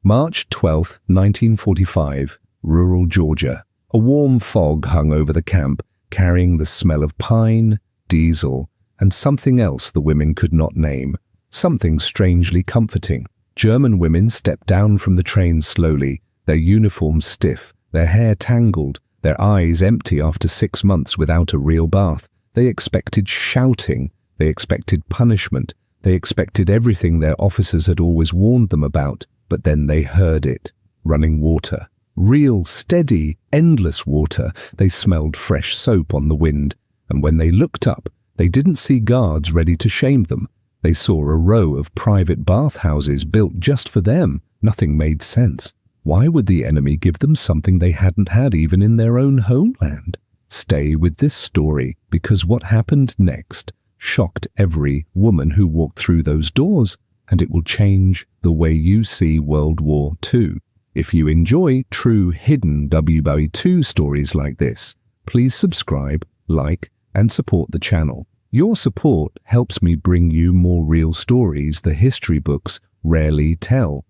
March 12, 1945, rural Georgia. A warm fog hung over the camp, carrying the smell of pine, diesel, and something else the women could not name. Something strangely comforting. German women stepped down from the train slowly, their uniforms stiff, their hair tangled, their eyes empty after 6 months without a real bath. They expected shouting, they expected punishment, they expected everything their officers had always warned them about, but then they heard it. Running water. Real, steady, endless water. They smelled fresh soap on the wind, and when they looked up, they didn't see guards ready to shame them. They saw a row of private bathhouses built just for them. Nothing made sense. Why would the enemy give them something they hadn't had even in their own homeland? Stay with this story, because what happened next shocked every woman who walked through those doors, and it will change the way you see World War II. If you enjoy true hidden WWII stories like this, please subscribe, like, and support the channel. Your support helps me bring you more real stories the history books rarely tell.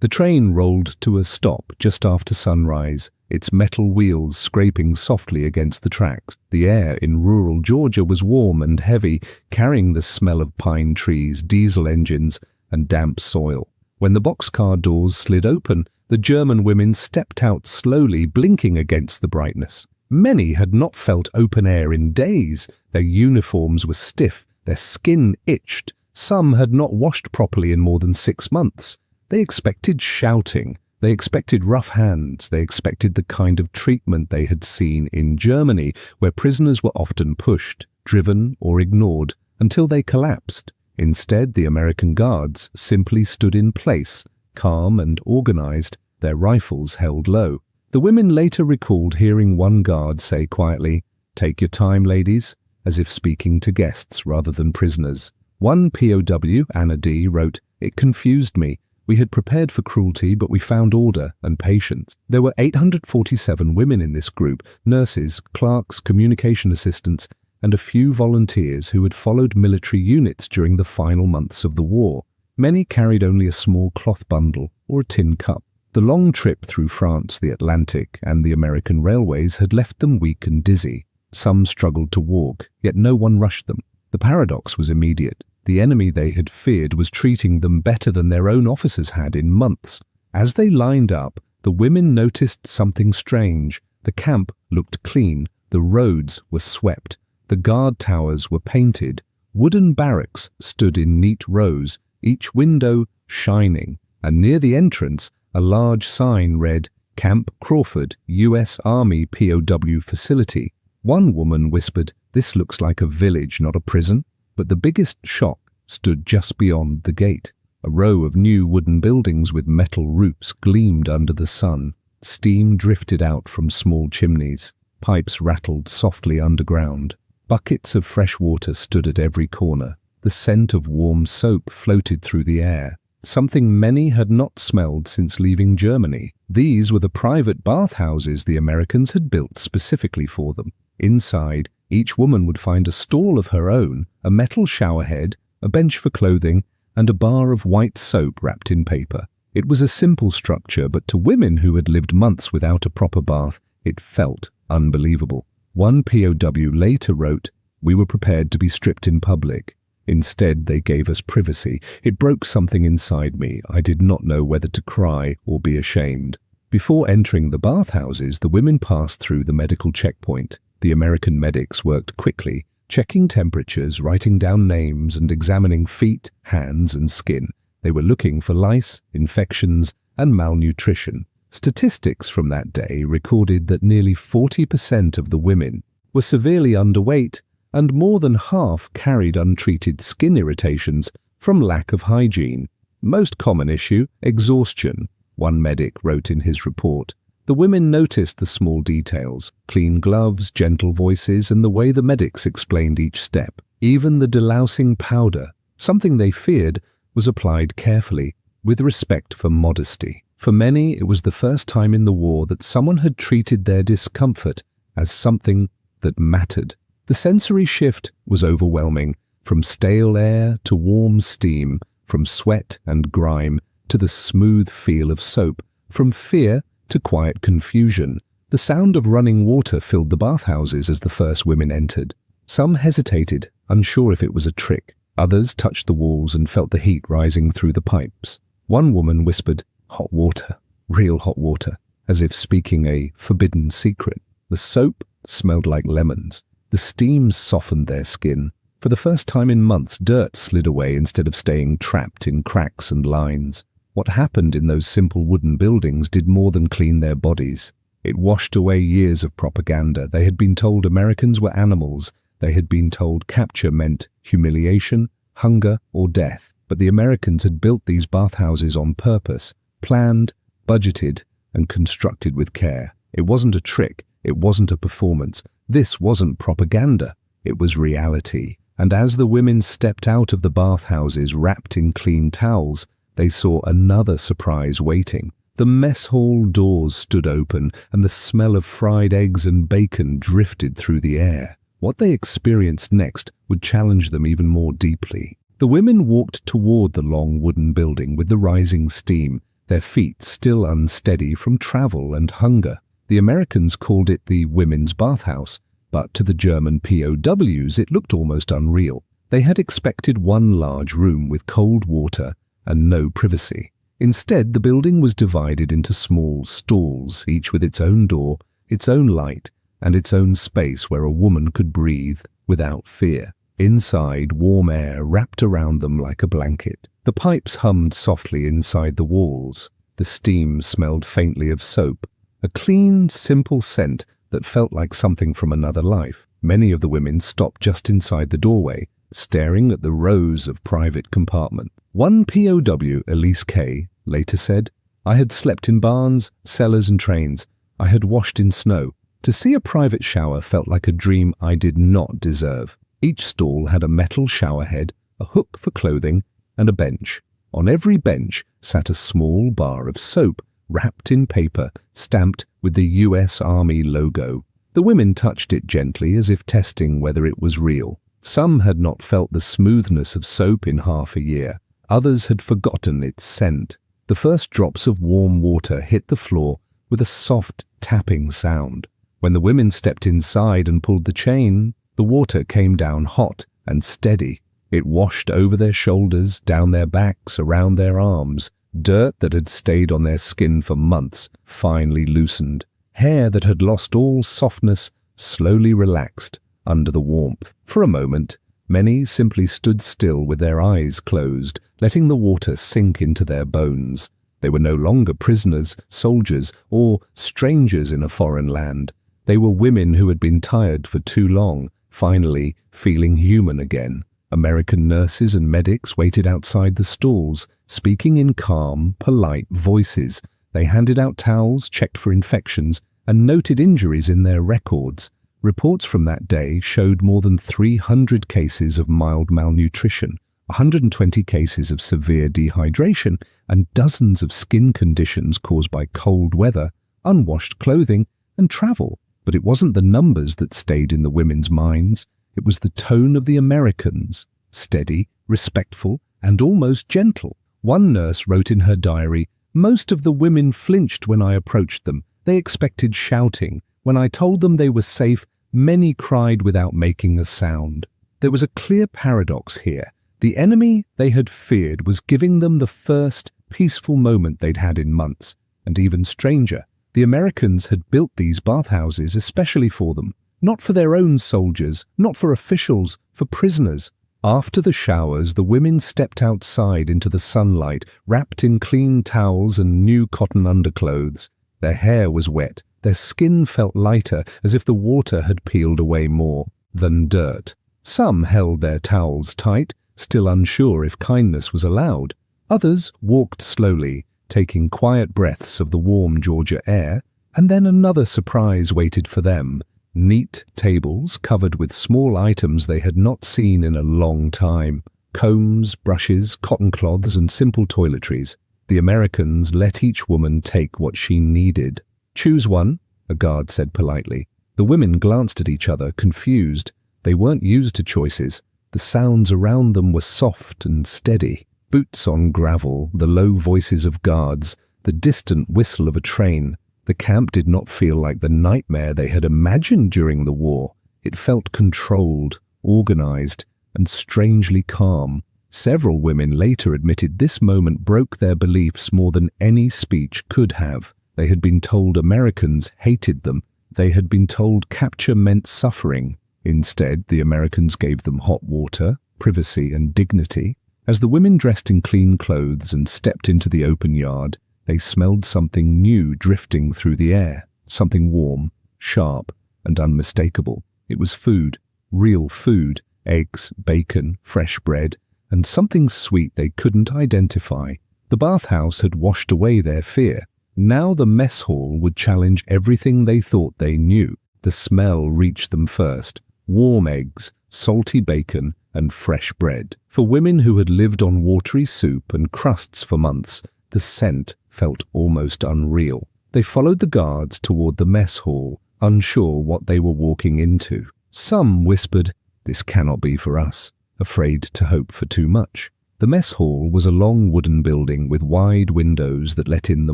The train rolled to a stop just after sunrise, its metal wheels scraping softly against the tracks. The air in rural Georgia was warm and heavy, carrying the smell of pine trees, diesel engines, and damp soil. When the boxcar doors slid open, the German women stepped out slowly, blinking against the brightness. Many had not felt open air in days. Their uniforms were stiff, their skin itched. Some had not washed properly in more than 6 months. They expected shouting, they expected rough hands, they expected the kind of treatment they had seen in Germany, where prisoners were often pushed, driven, or ignored until they collapsed. Instead, the American guards simply stood in place, calm and organized, their rifles held low. The women later recalled hearing one guard say quietly, "Take your time, ladies," as if speaking to guests rather than prisoners. One POW, Anna D., wrote, "It confused me. We had prepared for cruelty, but we found order and patience." There were 847 women in this group, nurses, clerks, communication assistants, and a few volunteers who had followed military units during the final months of the war. Many carried only a small cloth bundle or a tin cup. The long trip through France, the Atlantic, and the American railways had left them weak and dizzy. Some struggled to walk, yet no one rushed them. The paradox was immediate. The enemy they had feared was treating them better than their own officers had in months. As they lined up, the women noticed something strange. The camp looked clean, the roads were swept, the guard towers were painted, wooden barracks stood in neat rows, each window shining, and near the entrance, a large sign read, "Camp Crawford, U.S. Army POW Facility." One woman whispered, "This looks like a village, not a prison." But the biggest shock stood just beyond the gate. A row of new wooden buildings with metal roofs gleamed under the sun. Steam drifted out from small chimneys. Pipes rattled softly underground. Buckets of fresh water stood at every corner. The scent of warm soap floated through the air, something many had not smelled since leaving Germany. These were the private bathhouses the Americans had built specifically for them. Inside, each woman would find a stall of her own, a metal showerhead, a bench for clothing, and a bar of white soap wrapped in paper. It was a simple structure, but to women who had lived months without a proper bath, it felt unbelievable. One POW later wrote, "We were prepared to be stripped in public. Instead, they gave us privacy. It broke something inside me. I did not know whether to cry or be ashamed." Before entering the bathhouses, the women passed through the medical checkpoint. The American medics worked quickly, checking temperatures, writing down names, and examining feet, hands, and skin. They were looking for lice, infections, and malnutrition. Statistics from that day recorded that nearly 40% of the women were severely underweight, and more than half carried untreated skin irritations from lack of hygiene. Most common issue, exhaustion, one medic wrote in his report. The women noticed the small details, clean gloves, gentle voices, and the way the medics explained each step. Even the delousing powder, something they feared, was applied carefully, with respect for modesty. For many, it was the first time in the war that someone had treated their discomfort as something that mattered. The sensory shift was overwhelming, from stale air to warm steam, from sweat and grime to the smooth feel of soap, from fear to quiet confusion. The sound of running water filled the bathhouses as the first women entered. Some hesitated, unsure if it was a trick. Others touched the walls and felt the heat rising through the pipes. One woman whispered, "Hot water, real hot water," as if speaking a forbidden secret. The soap smelled like lemons. The steam softened their skin. For the first time in months, dirt slid away instead of staying trapped in cracks and lines. What happened in those simple wooden buildings did more than clean their bodies. It washed away years of propaganda. They had been told Americans were animals. They had been told capture meant humiliation, hunger, or death. But the Americans had built these bathhouses on purpose, planned, budgeted, and constructed with care. It wasn't a trick. It wasn't a performance. This wasn't propaganda. It was reality. And as the women stepped out of the bathhouses wrapped in clean towels, they saw another surprise waiting. The mess hall doors stood open, and the smell of fried eggs and bacon drifted through the air. What they experienced next would challenge them even more deeply. The women walked toward the long wooden building with the rising steam, their feet still unsteady from travel and hunger. The Americans called it the women's bathhouse, but to the German POWs it looked almost unreal. They had expected one large room with cold water and no privacy. Instead, the building was divided into small stalls, each with its own door, its own light, and its own space where a woman could breathe without fear. Inside, warm air wrapped around them like a blanket. The pipes hummed softly inside the walls. The steam smelled faintly of soap, a clean, simple scent that felt like something from another life. Many of the women stopped just inside the doorway, staring at the rows of private compartments. One POW, Elise K., later said, "I had slept in barns, cellars and trains. I had washed in snow. To see a private shower felt like a dream I did not deserve." Each stall had a metal shower head, a hook for clothing, and a bench. On every bench sat a small bar of soap, wrapped in paper, stamped with the US Army logo. The women touched it gently as if testing whether it was real. Some had not felt the smoothness of soap in half a year. Others had forgotten its scent. The first drops of warm water hit the floor with a soft tapping sound. When the women stepped inside and pulled the chain, the water came down hot and steady. It washed over their shoulders, down their backs, around their arms. Dirt that had stayed on their skin for months finally loosened. Hair that had lost all softness slowly relaxed under the warmth. For a moment, many simply stood still with their eyes closed, letting the water sink into their bones. They were no longer prisoners, soldiers, or strangers in a foreign land. They were women who had been tired for too long, finally feeling human again. American nurses and medics waited outside the stalls, speaking in calm, polite voices. They handed out towels, checked for infections, and noted injuries in their records. Reports from that day showed more than 300 cases of mild malnutrition, 120 cases of severe dehydration, and dozens of skin conditions caused by cold weather, unwashed clothing, and travel. But it wasn't the numbers that stayed in the women's minds. It was the tone of the Americans, steady, respectful, and almost gentle. One nurse wrote in her diary, "Most of the women flinched when I approached them. They expected shouting. When I told them they were safe, many cried without making a sound." There was a clear paradox here. The enemy they had feared was giving them the first peaceful moment they'd had in months. And even stranger, the Americans had built these bathhouses especially for them. Not for their own soldiers, not for officials, for prisoners. After the showers, the women stepped outside into the sunlight, wrapped in clean towels and new cotton underclothes. Their hair was wet. Their skin felt lighter, as if the water had peeled away more than dirt. Some held their towels tight, still unsure if kindness was allowed. Others walked slowly, taking quiet breaths of the warm Georgia air, and then another surprise waited for them. Neat tables covered with small items they had not seen in a long time. Combs, brushes, cotton cloths, and simple toiletries. The Americans let each woman take what she needed. "Choose one," a guard said politely. The women glanced at each other, confused. They weren't used to choices. The sounds around them were soft and steady. Boots on gravel, the low voices of guards, the distant whistle of a train. The camp did not feel like the nightmare they had imagined during the war. It felt controlled, organized, and strangely calm. Several women later admitted this moment broke their beliefs more than any speech could have. They had been told Americans hated them. They had been told capture meant suffering. Instead, the Americans gave them hot water, privacy, and dignity. As the women dressed in clean clothes and stepped into the open yard, they smelled something new drifting through the air, something warm, sharp, and unmistakable. It was food, real food, eggs, bacon, fresh bread, and something sweet they couldn't identify. The bathhouse had washed away their fear. Now the mess hall would challenge everything they thought they knew. The smell reached them first. Warm eggs, salty bacon, and fresh bread. For women who had lived on watery soup and crusts for months, the scent felt almost unreal. They followed the guards toward the mess hall, unsure what they were walking into. Some whispered, "This cannot be for us," afraid to hope for too much. The mess hall was a long wooden building with wide windows that let in the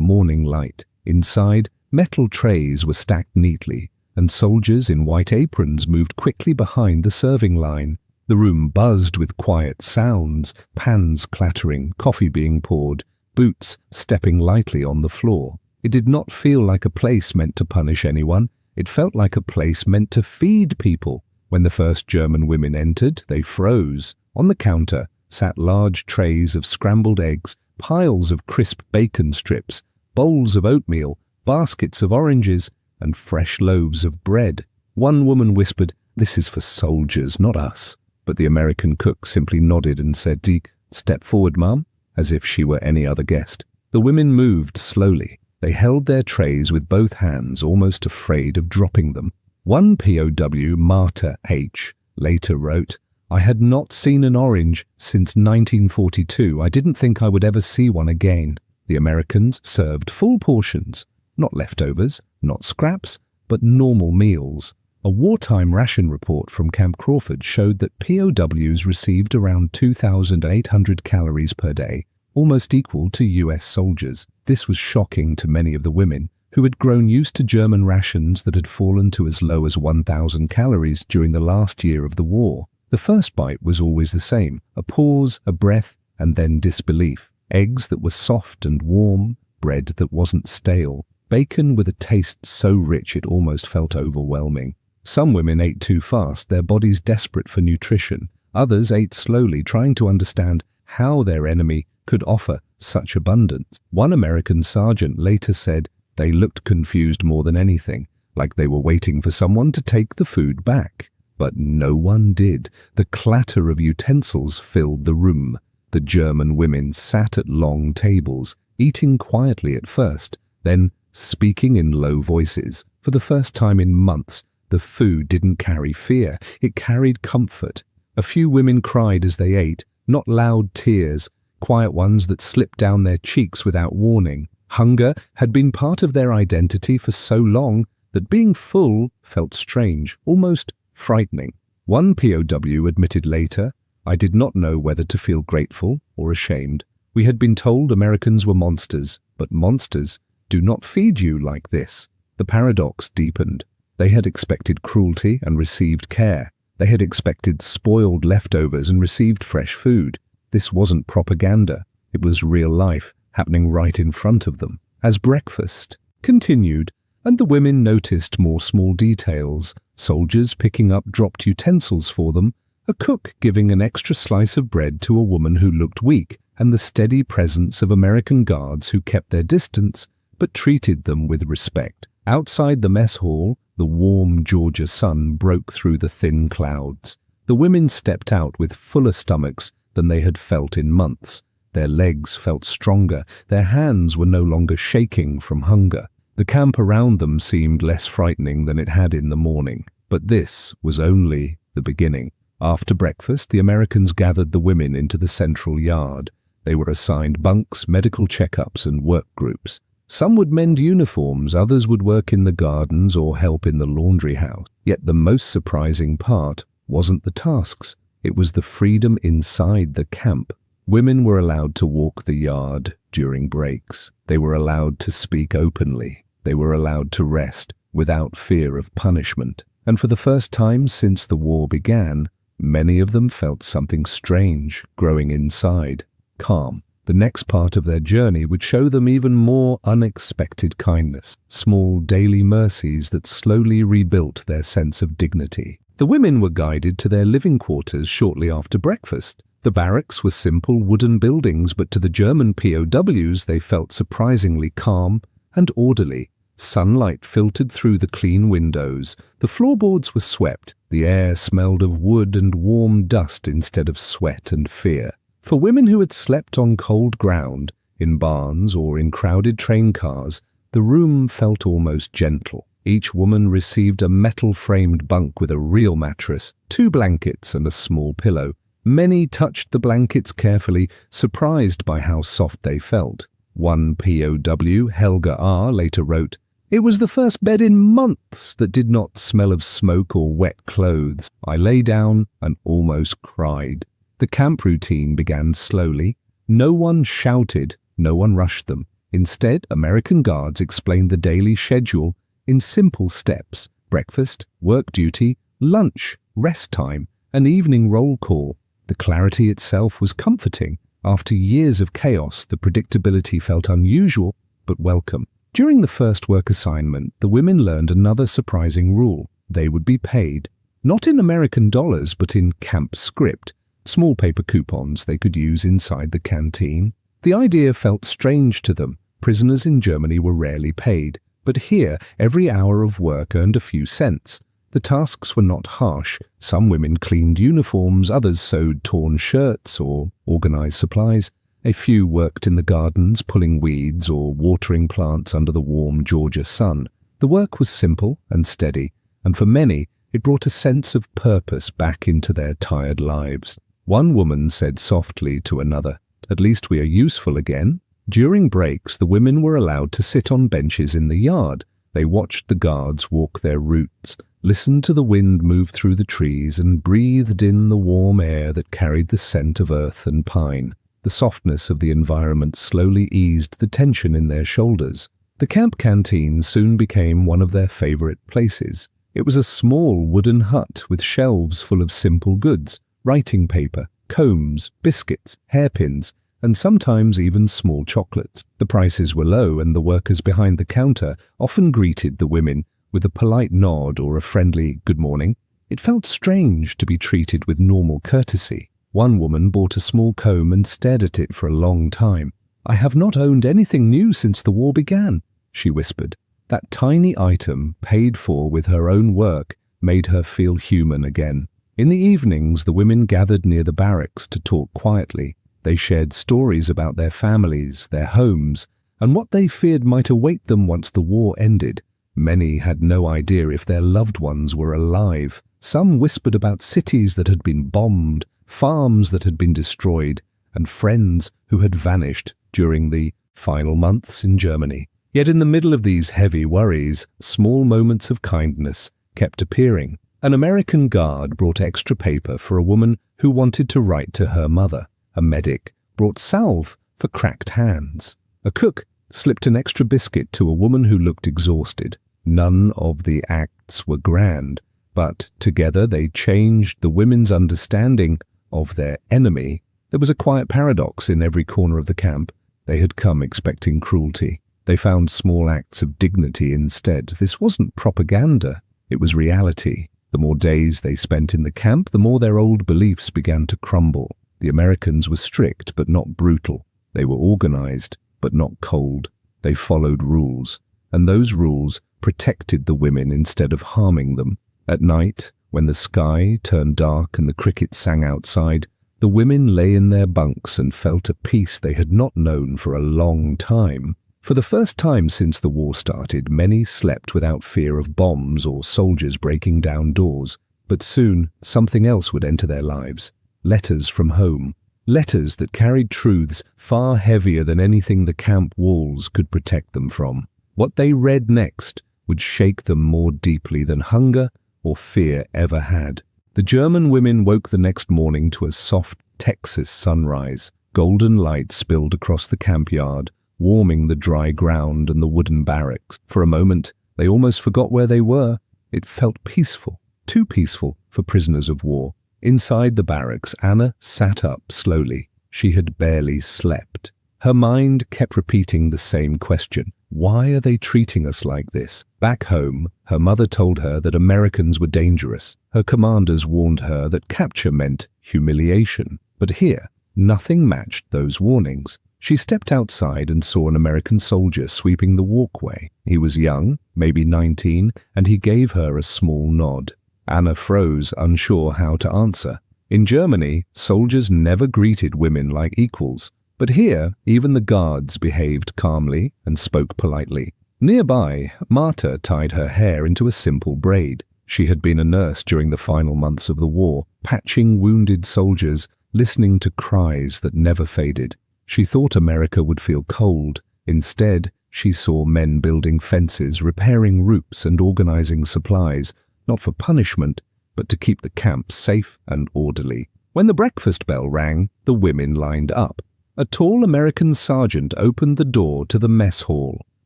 morning light. Inside, metal trays were stacked neatly, and soldiers in white aprons moved quickly behind the serving line. The room buzzed with quiet sounds, pans clattering, coffee being poured, boots stepping lightly on the floor. It did not feel like a place meant to punish anyone. It felt like a place meant to feed people. When the first German women entered, they froze. On the counter sat large trays of scrambled eggs, piles of crisp bacon strips, bowls of oatmeal, baskets of oranges, and fresh loaves of bread. One woman whispered, "This is for soldiers, not us." But the American cook simply nodded and said, "Step forward, ma'am," as if she were any other guest. The women moved slowly. They held their trays with both hands, almost afraid of dropping them. One POW, Marta H., later wrote, "I had not seen an orange since 1942. I didn't think I would ever see one again." The Americans served full portions, not leftovers, not scraps, but normal meals. A wartime ration report from Camp Crawford showed that POWs received around 2,800 calories per day, almost equal to US soldiers. This was shocking to many of the women, who had grown used to German rations that had fallen to as low as 1,000 calories during the last year of the war. The first bite was always the same, a pause, a breath, and then disbelief. Eggs that were soft and warm, bread that wasn't stale, bacon with a taste so rich it almost felt overwhelming. Some women ate too fast, their bodies desperate for nutrition. Others ate slowly, trying to understand how their enemy could offer such abundance. One American sergeant later said they looked confused more than anything, like they were waiting for someone to take the food back. But no one did. The clatter of utensils filled the room. The German women sat at long tables, eating quietly at first, then speaking in low voices. For the first time in months, the food didn't carry fear, it carried comfort. A few women cried as they ate, not loud tears, quiet ones that slipped down their cheeks without warning. Hunger had been part of their identity for so long that being full felt strange, almost frightening. One POW admitted later, "I did not know whether to feel grateful or ashamed. We had been told Americans were monsters, but monsters do not feed you like this." The paradox deepened. They had expected cruelty and received care. They had expected spoiled leftovers and received fresh food. This wasn't propaganda. It was real life, happening right in front of them. As breakfast continued, and the women noticed more small details, soldiers picking up dropped utensils for them, a cook giving an extra slice of bread to a woman who looked weak, and the steady presence of American guards who kept their distance but treated them with respect. Outside the mess hall, the warm Georgia sun broke through the thin clouds. The women stepped out with fuller stomachs than they had felt in months. Their legs felt stronger, their hands were no longer shaking from hunger. The camp around them seemed less frightening than it had in the morning. But this was only the beginning. After breakfast, the Americans gathered the women into the central yard. They were assigned bunks, medical checkups, and work groups. Some would mend uniforms, others would work in the gardens or help in the laundry house. Yet the most surprising part wasn't the tasks. It was the freedom inside the camp. Women were allowed to walk the yard during breaks. They were allowed to speak openly. They were allowed to rest without fear of punishment. And for the first time since the war began, many of them felt something strange growing inside. Calm. The next part of their journey would show them even more unexpected kindness, small daily mercies that slowly rebuilt their sense of dignity. The women were guided to their living quarters shortly after breakfast. The barracks were simple wooden buildings, but to the German POWs they felt surprisingly calm and orderly. Sunlight filtered through the clean windows. The floorboards were swept. The air smelled of wood and warm dust instead of sweat and fear. For women who had slept on cold ground, in barns or in crowded train cars, the room felt almost gentle. Each woman received a metal-framed bunk with a real mattress, 2 blankets and a small pillow. Many touched the blankets carefully, surprised by how soft they felt. One POW, Helga R., later wrote, "It was the first bed in months that did not smell of smoke or wet clothes. I lay down and almost cried." The camp routine began slowly. No one shouted, no one rushed them. Instead, American guards explained the daily schedule in simple steps: breakfast, work duty, lunch, rest time, and evening roll call. The clarity itself was comforting. After years of chaos, the predictability felt unusual but welcome. During the first work assignment, the women learned another surprising rule. They would be paid, not in American dollars, but in camp script, small paper coupons they could use inside the canteen. The idea felt strange to them. Prisoners in Germany were rarely paid, but here every hour of work earned a few cents. The tasks were not harsh. Some women cleaned uniforms, others sewed torn shirts or organized supplies. A few worked in the gardens, pulling weeds or watering plants under the warm Georgia sun. The work was simple and steady, and for many, it brought a sense of purpose back into their tired lives. One woman said softly to another, "At least we are useful again." During breaks, the women were allowed to sit on benches in the yard. They watched the guards walk their routes, listened to the wind move through the trees, and breathed in the warm air that carried the scent of earth and pine. The softness of the environment slowly eased the tension in their shoulders. The camp canteen soon became one of their favorite places. It was a small wooden hut with shelves full of simple goods: writing paper, combs, biscuits, hairpins, and sometimes even small chocolates. The prices were low, and the workers behind the counter often greeted the women with a polite nod or a friendly "good morning." It felt strange to be treated with normal courtesy. One woman bought a small comb and stared at it for a long time. "I have not owned anything new since the war began," she whispered. That tiny item, paid for with her own work, made her feel human again. In the evenings, the women gathered near the barracks to talk quietly. They shared stories about their families, their homes, and what they feared might await them once the war ended. Many had no idea if their loved ones were alive. Some whispered about cities that had been bombed, farms that had been destroyed, and friends who had vanished during the final months in Germany. Yet in the middle of these heavy worries, small moments of kindness kept appearing. An American guard brought extra paper for a woman who wanted to write to her mother. A medic brought salve for cracked hands. A cook slipped an extra biscuit to a woman who looked exhausted. None of the acts were grand, but together they changed the women's understanding of their enemy. There was a quiet paradox in every corner of the camp. They had come expecting cruelty. They found small acts of dignity instead. This wasn't propaganda, it was reality. The more days they spent in the camp, the more their old beliefs began to crumble. The Americans were strict but not brutal. They were organized but not cold. They followed rules, and those rules protected the women instead of harming them. At night, when the sky turned dark and the crickets sang outside, the women lay in their bunks and felt a peace they had not known for a long time. For the first time since the war started, many slept without fear of bombs or soldiers breaking down doors. But soon, something else would enter their lives. Letters from home. Letters that carried truths far heavier than anything the camp walls could protect them from. What they read next would shake them more deeply than hunger or fear ever had. The German women woke the next morning to a soft Texas sunrise. Golden light spilled across the camp yard, warming the dry ground and the wooden barracks. For a moment, they almost forgot where they were. It felt peaceful, too peaceful for prisoners of war. Inside the barracks, Anna sat up slowly. She had barely slept. Her mind kept repeating the same question. Why are they treating us like this? Back home, her mother told her that Americans were dangerous. Her commanders warned her that capture meant humiliation. But here, nothing matched those warnings. She stepped outside and saw an American soldier sweeping the walkway. He was young, maybe 19, and he gave her a small nod. Anna froze, unsure how to answer. In Germany, soldiers never greeted women like equals. But here, even the guards behaved calmly and spoke politely. Nearby, Marta tied her hair into a simple braid. She had been a nurse during the final months of the war, patching wounded soldiers, listening to cries that never faded. She thought America would feel cold. Instead, she saw men building fences, repairing roofs, and organizing supplies, not for punishment, but to keep the camp safe and orderly. When the breakfast bell rang, the women lined up. A tall American sergeant opened the door to the mess hall.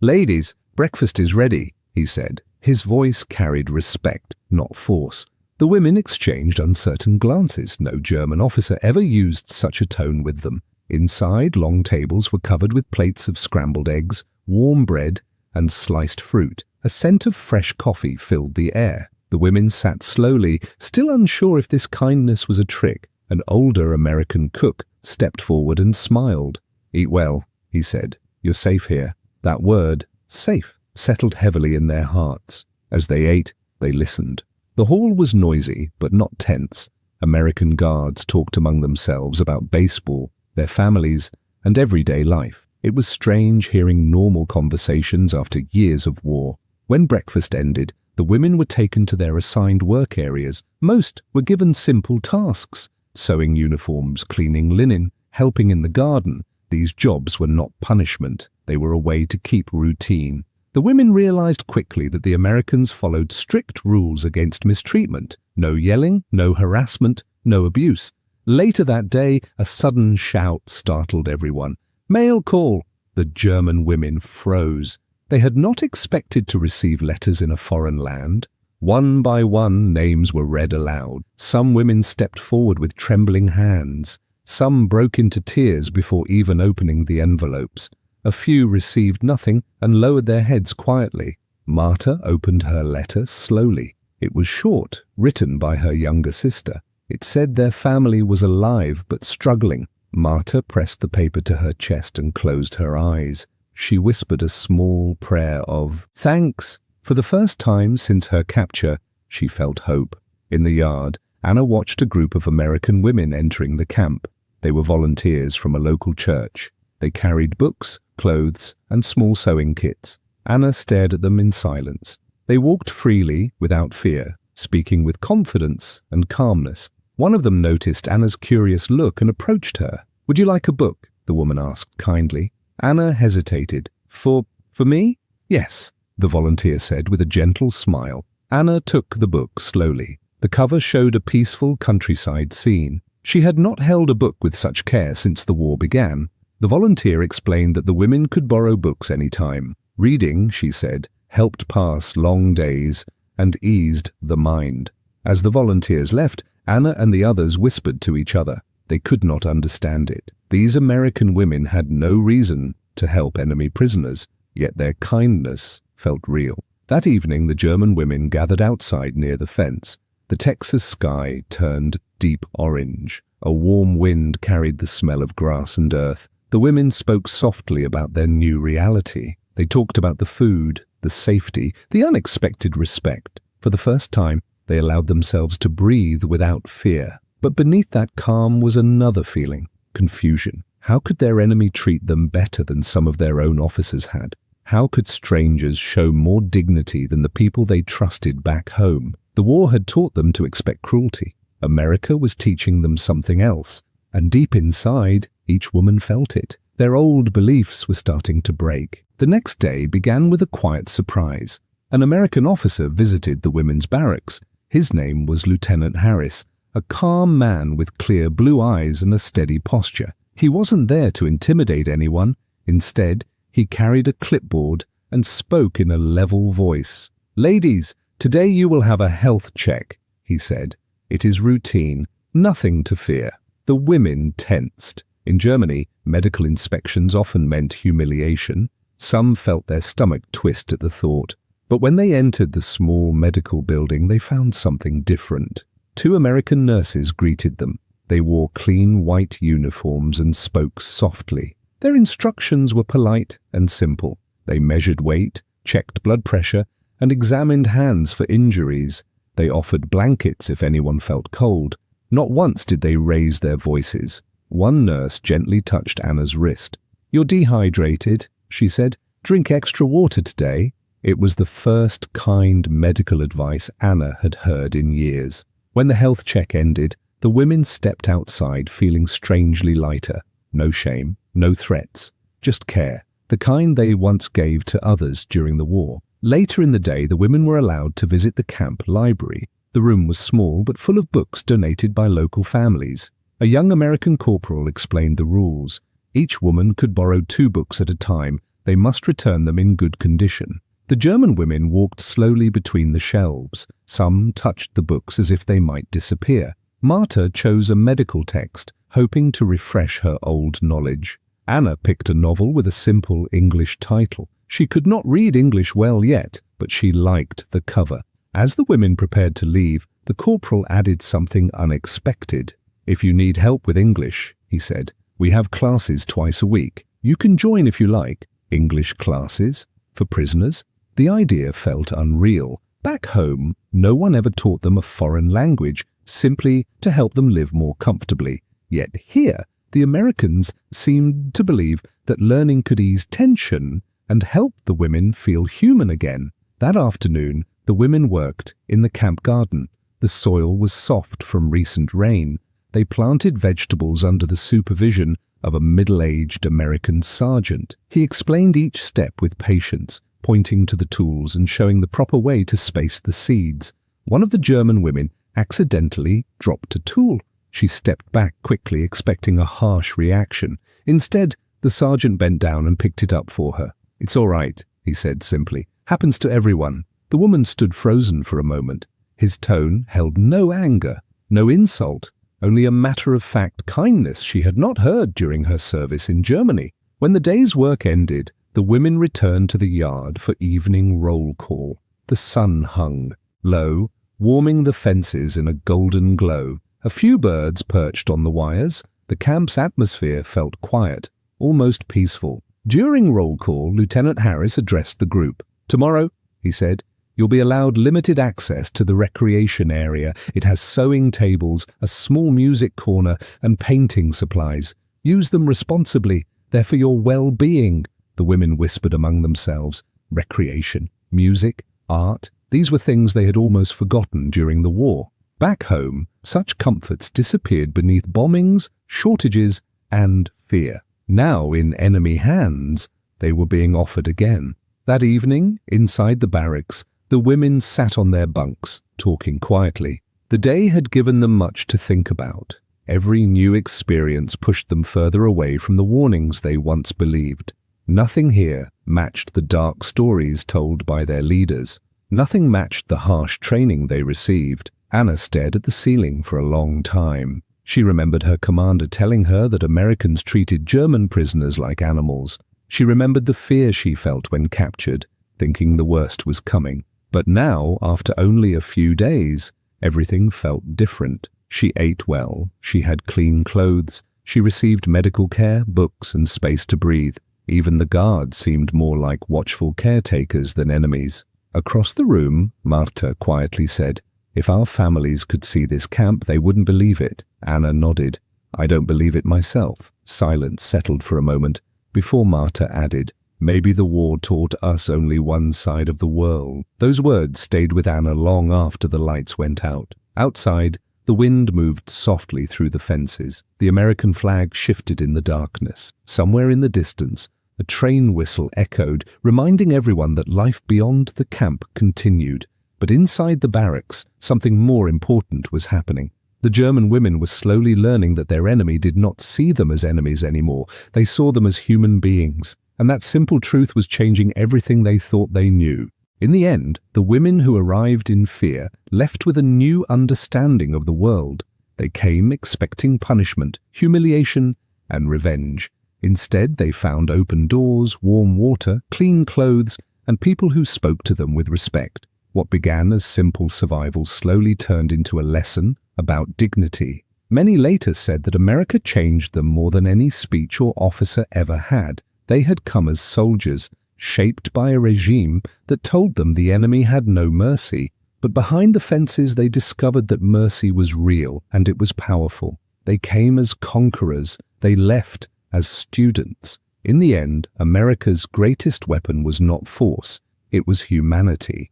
"Ladies, breakfast is ready," he said. His voice carried respect, not force. The women exchanged uncertain glances. No German officer ever used such a tone with them. Inside, long tables were covered with plates of scrambled eggs, warm bread, and sliced fruit. A scent of fresh coffee filled the air. The women sat slowly, still unsure if this kindness was a trick. An older American cook stepped forward and smiled. "Eat well," he said. "You're safe here." That word, safe, settled heavily in their hearts. As they ate, they listened. The hall was noisy, but not tense. American guards talked among themselves about baseball, their families, and everyday life. It was strange hearing normal conversations after years of war. When breakfast ended, the women were taken to their assigned work areas. Most were given simple tasks: sewing uniforms, cleaning linen, helping in the garden. These jobs were not punishment. They were a way to keep routine. The women realized quickly that the Americans followed strict rules against mistreatment. No yelling, no harassment, no abuse. Later that day, a sudden shout startled everyone. "Mail call!" The German women froze. They had not expected to receive letters in a foreign land. One by one, names were read aloud. Some women stepped forward with trembling hands. Some broke into tears before even opening the envelopes. A few received nothing and lowered their heads quietly. Marta opened her letter slowly. It was short, written by her younger sister. It said their family was alive but struggling. Marta pressed the paper to her chest and closed her eyes. She whispered a small prayer of thanks. For the first time since her capture, she felt hope. In the yard, Anna watched a group of American women entering the camp. They were volunteers from a local church. They carried books, clothes, and small sewing kits. Anna stared at them in silence. They walked freely, without fear, speaking with confidence and calmness. One of them noticed Anna's curious look and approached her. "Would you like a book?" the woman asked kindly. Anna hesitated. For me? Yes, the volunteer said with a gentle smile. Anna took the book slowly. The cover showed a peaceful countryside scene. She had not held a book with such care since the war began. The volunteer explained that the women could borrow books any time. Reading, she said, helped pass long days and eased the mind. As the volunteers left, Anna and the others whispered to each other. They could not understand it. These American women had no reason to help enemy prisoners, yet their kindness felt real. That evening, the German women gathered outside near the fence. The Texas sky turned deep orange. A warm wind carried the smell of grass and earth. The women spoke softly about their new reality. They talked about the food, the safety, the unexpected respect. For the first time, they allowed themselves to breathe without fear. But beneath that calm was another feeling: confusion. How could their enemy treat them better than some of their own officers had? How could strangers show more dignity than the people they trusted back home? The war had taught them to expect cruelty. America was teaching them something else, and deep inside, each woman felt it. Their old beliefs were starting to break. The next day began with a quiet surprise. An American officer visited the women's barracks. His name was Lieutenant Harris, a calm man with clear blue eyes and a steady posture. He wasn't there to intimidate anyone. Instead, he carried a clipboard and spoke in a level voice. "Ladies, today you will have a health check," he said. "It is routine, nothing to fear." The women tensed. In Germany, medical inspections often meant humiliation. Some felt their stomach twist at the thought. But when they entered the small medical building, they found something different. 2 American nurses greeted them. They wore clean white uniforms and spoke softly. Their instructions were polite and simple. They measured weight, checked blood pressure, and examined hands for injuries. They offered blankets if anyone felt cold. Not once did they raise their voices. One nurse gently touched Anna's wrist. "You're dehydrated," she said. "Drink extra water today." It was the first kind medical advice Anna had heard in years. When the health check ended, the women stepped outside feeling strangely lighter. No shame, no threats, just care, the kind they once gave to others during the war. Later in the day, the women were allowed to visit the camp library. The room was small but full of books donated by local families. A young American corporal explained the rules. Each woman could borrow 2 books at a time. They must return them in good condition. The German women walked slowly between the shelves. Some touched the books as if they might disappear. Marta chose a medical text, hoping to refresh her old knowledge. Anna picked a novel with a simple English title. She could not read English well yet, but she liked the cover. As the women prepared to leave, the corporal added something unexpected. "If you need help with English," he said, "we have classes twice a week. You can join if you like." English classes? For prisoners? The idea felt unreal. Back home, no one ever taught them a foreign language, simply to help them live more comfortably. Yet here, the Americans seemed to believe that learning could ease tension and help the women feel human again. That afternoon, the women worked in the camp garden. The soil was soft from recent rain. They planted vegetables under the supervision of a middle-aged American sergeant. He explained each step with patience, pointing to the tools and showing the proper way to space the seeds. One of the German women accidentally dropped a tool. She stepped back quickly, expecting a harsh reaction. Instead, the sergeant bent down and picked it up for her. "It's all right," he said simply. "Happens to everyone." The woman stood frozen for a moment. His tone held no anger, no insult, only a matter-of-fact kindness she had not heard during her service in Germany. When the day's work ended, the women returned to the yard for evening roll call. The sun hung low, warming the fences in a golden glow. A few birds perched on the wires. The camp's atmosphere felt quiet, almost peaceful. During roll call, Lieutenant Harris addressed the group. "Tomorrow," he said, "you'll be allowed limited access to the recreation area. It has sewing tables, a small music corner, and painting supplies. Use them responsibly. They're for your well-being." The women whispered among themselves. Recreation, music, art, these were things they had almost forgotten during the war. Back home, such comforts disappeared beneath bombings, shortages, and fear. Now, in enemy hands, they were being offered again. That evening, inside the barracks, the women sat on their bunks, talking quietly. The day had given them much to think about. Every new experience pushed them further away from the warnings they once believed. Nothing here matched the dark stories told by their leaders. Nothing matched the harsh training they received. Anna stared at the ceiling for a long time. She remembered her commander telling her that Americans treated German prisoners like animals. She remembered the fear she felt when captured, thinking the worst was coming. But now, after only a few days, everything felt different. She ate well, she had clean clothes, she received medical care, books, and space to breathe. Even the guards seemed more like watchful caretakers than enemies. Across the room, Marta quietly said, "If our families could see this camp, they wouldn't believe it." Anna nodded. "I don't believe it myself." Silence settled for a moment before Marta added, "Maybe the war taught us only one side of the world." Those words stayed with Anna long after the lights went out. Outside, the wind moved softly through the fences. The American flag shifted in the darkness. Somewhere in the distance, a train whistle echoed, reminding everyone that life beyond the camp continued. But inside the barracks, something more important was happening. The German women were slowly learning that their enemy did not see them as enemies anymore. They saw them as human beings. And that simple truth was changing everything they thought they knew. In the end, the women who arrived in fear left with a new understanding of the world. They came expecting punishment, humiliation, and revenge. Instead, they found open doors, warm water, clean clothes, and people who spoke to them with respect. What began as simple survival slowly turned into a lesson about dignity. Many later said that America changed them more than any speech or officer ever had. They had come as soldiers, shaped by a regime that told them the enemy had no mercy. But behind the fences they discovered that mercy was real and it was powerful. They came as conquerors. They left as students. In the end, America's greatest weapon was not force. It was humanity.